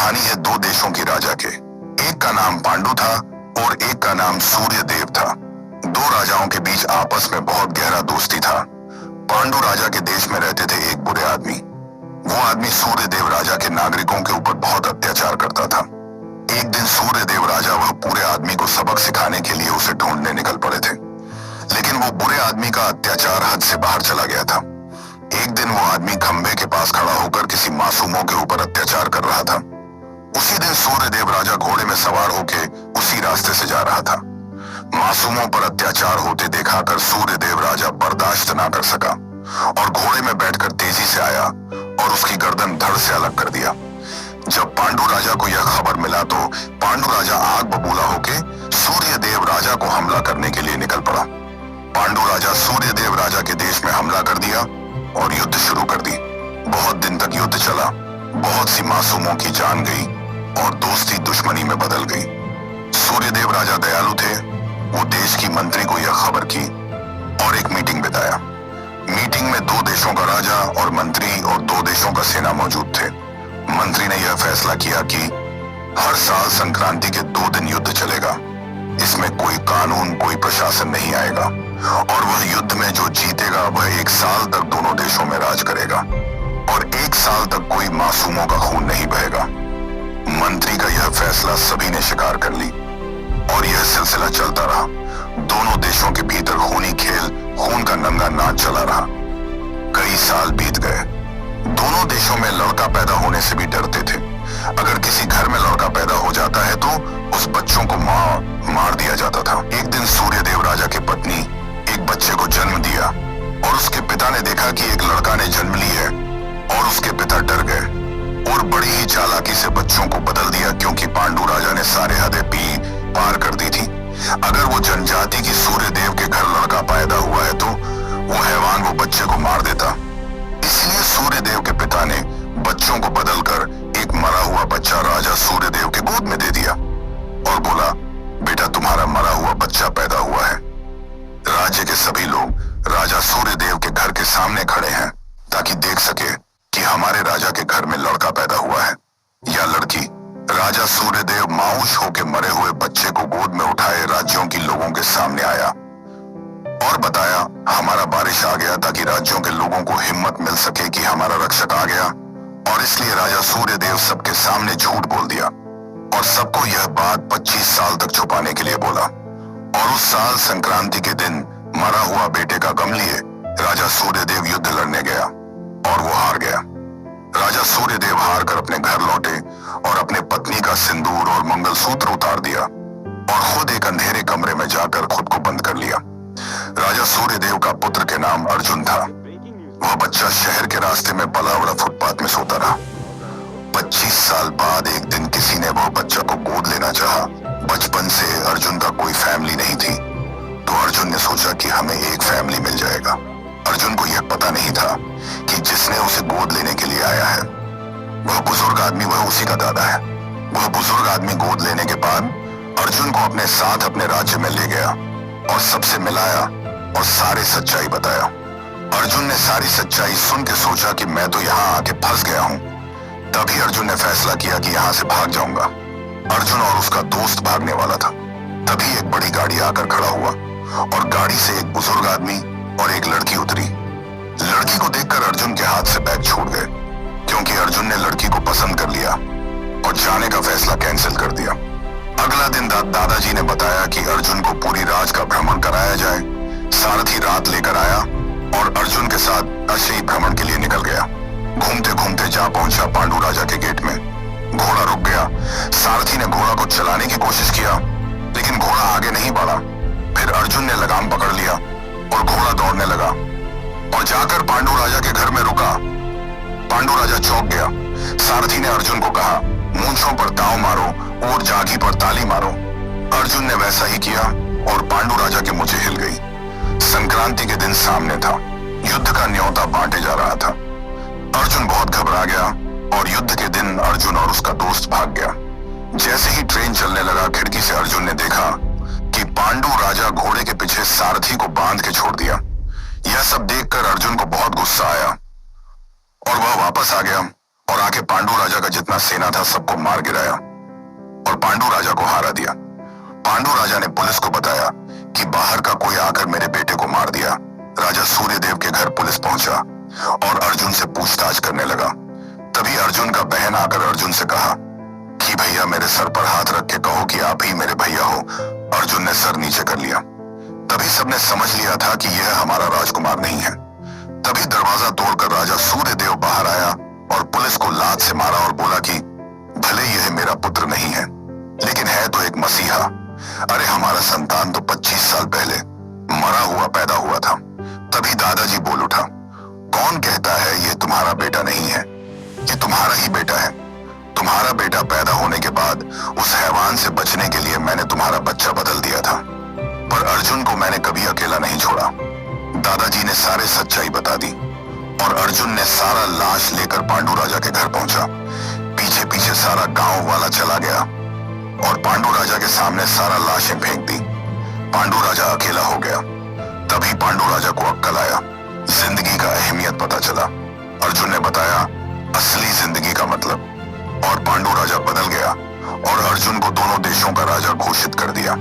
कहानी है दो देशों की राजा के। एक का नाम पांडु था और एक का नाम सूर्यदेव था। दो राजाओं के बीच आपस में बहुत गहरा दोस्ती था। पांडु राजा के देश में रहते थे एक बुरे आदमी। वो आदमी सूर्यदेव राजा के नागरिकों के ऊपर बहुत अत्याचार करता था। एक दिन सूर्यदेव राजा वह पूरे आदमी को सबक सिखाने के लिए उसे ढूंढने निकल पड़े थे, लेकिन वो बुरे आदमी का अत्याचार हद से बाहर चला गया था। एक दिन वो आदमी खंबे के पास खड़ा होकर किसी मासूमों के ऊपर अत्याचार कर रहा था। उसी दिन सूर्यदेव राजा घोड़े में सवार होकर उसी रास्ते से जा रहा था। मासूमों पर अत्याचार होते देखकर सूर्यदेव राजा बर्दाश्त ना कर सका और घोड़े में बैठकर तेजी से आया और उसकी गर्दन धड़ से अलग कर दिया। जब पांडु राजा को यह खबर मिला तो पांडु राजा आग बबूला होके सूर्यदेव राजा को हमला करने के लिए निकल पड़ा। पांडु राजा सूर्यदेव राजा के देश में हमला कर दिया और युद्ध शुरू कर दी। बहुत दिन तक युद्ध चला। बहुत सी मासूमों की जान गई और दोस्ती दुश्मनी में बदल गई। सूर्यदेव राजा दयालु थे। वो देश की मंत्री को यह खबर की और एक मीटिंग बिताया। मीटिंग में दो देशों का राजा और मंत्री और दो देशों का सेना मौजूद थे। मंत्री ने यह फैसला किया कि हर साल संक्रांति के 2 दिन युद्ध चलेगा। इसमें कोई कानून, कोई प्रशासन नहीं आएगा और वह युद्ध में जो जीतेगा वह 1 साल तक दोनों देशों में राज करेगा और 1 साल तक कोई मासूमों का खून नहीं बहेगा। मंत्री का यह फैसला सभी ने स्वीकार कर ली और यह सिलसिला चलता रहा। दोनों देशों के भीतर खूनी खेल, खून का नंगा नाच चला रहा। कई साल बीत गए। दोनों देशों में लड़का पैदा होने से भी डरते थे। अगर किसी घर में लड़का पैदा हो जाता है तो उस बच्चों को मार दिया जाता था। एक दिन सूर्यदेव राजा की पत्नी एक बच्चे को जन्म दिया और उसके पिता ने देखा कि एक लड़का ने जन्म ली है और उसके पिता डर गए और बड़ी ही चालाकी से बच्चों को बदल दिया, क्योंकि पांडु राजा ने सारे हदें पार कर दी थी। अगर वो जनजाति की सूर्यदेव के घर लड़का पैदा हुआ है तो वो हैवान वो बच्चे को मार देता। इसलिए सूर्यदेव के पिता ने बच्चों को बदलकर एक मरा हुआ बच्चा राजा सूर्यदेव के गोद में दे दिया और बोला, बेटा तुम्हारा मरा हुआ बच्चा पैदा हुआ है। राज्य के सभी लोग राजा सूर्यदेव के घर के सामने खड़े हैं ताकि देख सके कि हमारे राजा के घर में लड़का पैदा हुआ है या लड़की। राजा सूर्यदेव मायूस होकर मरे हुए बच्चे को गोद में उठाए राज्यों के लोगों के सामने आया और बताया, हमारा बारिश आ गया ताकि राज्यों के लोगों को हिम्मत मिल सके कि हमारा रक्षक आ गया, और इसलिए राजा सूर्यदेव सबके सामने झूठ बोल दिया और सबको यह बात 25 साल तक छुपाने के लिए बोला। और उस साल संक्रांति के दिन मरा हुआ बेटे का गम लिए राजा सूर्यदेव युद्ध लड़ने गया और वो हार गया। राजा सूर्यदेव हार कर अपने घर लौटे और अपने पत्नी का सिंदूर और मंगलसूत्र उतार दिया और खुद एक अंधेरे कमरे में जाकर खुद को बंद कर लिया। राजा सूर्यदेव का पुत्र के नाम अर्जुन था। वह बच्चा शहर के रास्ते में पला बड़ा फुटपाथ में सोता रहा। 25 साल बाद एक दिन किसी ने वह बच्चा को गोद लेना चाहा। बचपन से अर्जुन का कोई फैमिली नहीं थी तो अर्जुन ने सोचा कि हमें एक फैमिली मिल जाएगा। अर्जुन को यह पता नहीं था कि जिसने उसे गोद लेने के लिए आया है वह बुजुर्ग आदमी, वह उसी का दादा है। वह बुजुर्ग आदमी गोद लेने के बाद अर्जुन को अपने साथ अपने राज्य में ले गया और सबसे मिलाया और सारी सच्चाई बताया। अर्जुन ने सारी सच्चाई सुन के सोचा कि मैं तो यहाँ आके फंस गया हूँ। तभी अर्जुन ने फैसला किया कि यहाँ से भाग जाऊंगा। अर्जुन और उसका दोस्त भागने वाला था। तभी एक बड़ी गाड़ी आकर खड़ा हुआ और गाड़ी से एक बुजुर्ग आदमी और एक लड़की उतरी। लड़की को देखकर अर्जुन के हाथ से बैग छूट गए, क्योंकि अर्जुन ने लड़की को पसंद कर लिया और जाने का फैसला कैंसिल कर दिया। अगला दिन दादाजी ने बताया कि अर्जुन को पूरी राज का भ्रमण कराया जाए। सारथी रात लेकर आया और अर्जुन के साथ अश्लील भ्रमण के लिए निकल गया। घूमते घूमते जा पहुंचा पांडु राजा के गेट में। घोड़ा रुक गया। सारथी ने घोड़ा को चलाने की कोशिश किया, लेकिन घोड़ा आगे नहीं बढ़ा। फिर अर्जुन ने लगाम पकड़ लिया और घोड़ा दौड़ने लगा और जाकर पांडु राजा के घर में रुका। पांडु राजा चौंक गया। सारथी ने अर्जुन को कहा, मूंछों पर दांव मारो और जांघी पर ताली मारो। अर्जुन ने वैसा ही किया और पांडु राजा की मुझे हिल गई। संक्रांति के दिन सामने था। युद्ध का न्योता बांटे जा रहा था। अर्जुन बहुत घबरा गया और युद्ध के दिन अर्जुन और उसका दोस्त भाग गया। जैसे ही ट्रेन चलने लगा, खिड़की से अर्जुन ने देखा कि पांडु राजा घोड़े के पीछे सारथी को बांध के छोड़ दिया। यह सब देखकर अर्जुन को बहुत गुस्सा आया और वह वापस आ गया और आके पांडु राजा का जितना सेना था सबको मार गिराया और पांडु राजा को हारा दिया। पांडु राजा ने पुलिस को बताया कि बाहर का कोई आकर मेरे बेटे को मार दिया। राजा सूर्यदेव के घर पुलिस पहुंचा और अर्जुन से पूछताछ करने लगा। तभी अर्जुन का बहन आकर अर्जुन से कहा कि भैया मेरे सर पर हाथ रख के कहो कि आप ही मेरे भैया हो। अर्जुन ने सर नीचे कर लिया। तभी सबने समझ लिया था कि यह हमारा राजकुमार नहीं है। तभी दरवाजा तोड़कर राजा सूर्यदेव बाहर आया और पुलिस को लात से मारा और बोला कि भले यह मेरा पुत्र नहीं है लेकिन है तो एक मसीहा। अरे हमारा संतान तो 25 साल पहले मरा हुआ पैदा हुआ था। तभी दादाजी बोल उठा, कौन कहता है ये तुम्हारा बेटा नहीं है? ये तुम्हारा ही बेटा है। तुम्हारा बेटा पैदा होने के बाद उस हैवान से बचने के लिए मैंने तुम्हारा बच्चा बदल दिया था, पर अर्जुन को मैंने कभी अकेला नहीं छोड़ा। दादाजी ने सारे सच्चाई बता दी और अर्जुन ने सारा लाश लेकर पांडु राजा के घर पहुंचा। पीछे पीछे सारा गांव वाला चला गया और पांडु राजा के सामने सारा लाशें फेंक दी। पांडु राजा अकेला हो गया। तभी पांडु राजा को अक्ल आया, जिंदगी का अहमियत पता चला। अर्जुन ने बताया असली जिंदगी का मतलब और पांडु राजा बदल गया और अर्जुन को दोनों देशों का राजा घोषित कर दिया।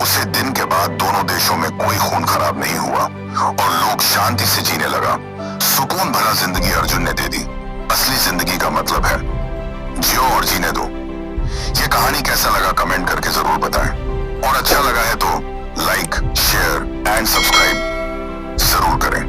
उसे दिन के बाद दोनों देशों में कोई खून खराब नहीं हुआ और लोग शांति से जीने लगा। सुकून भरा जिंदगी अर्जुन ने दे दी। असली जिंदगी का मतलब है जियो और जीने दो। ये कहानी कैसा लगा कमेंट करके जरूर बताएं और अच्छा लगा है तो लाइक, शेयर एंड सब्सक्राइब जरूर करें।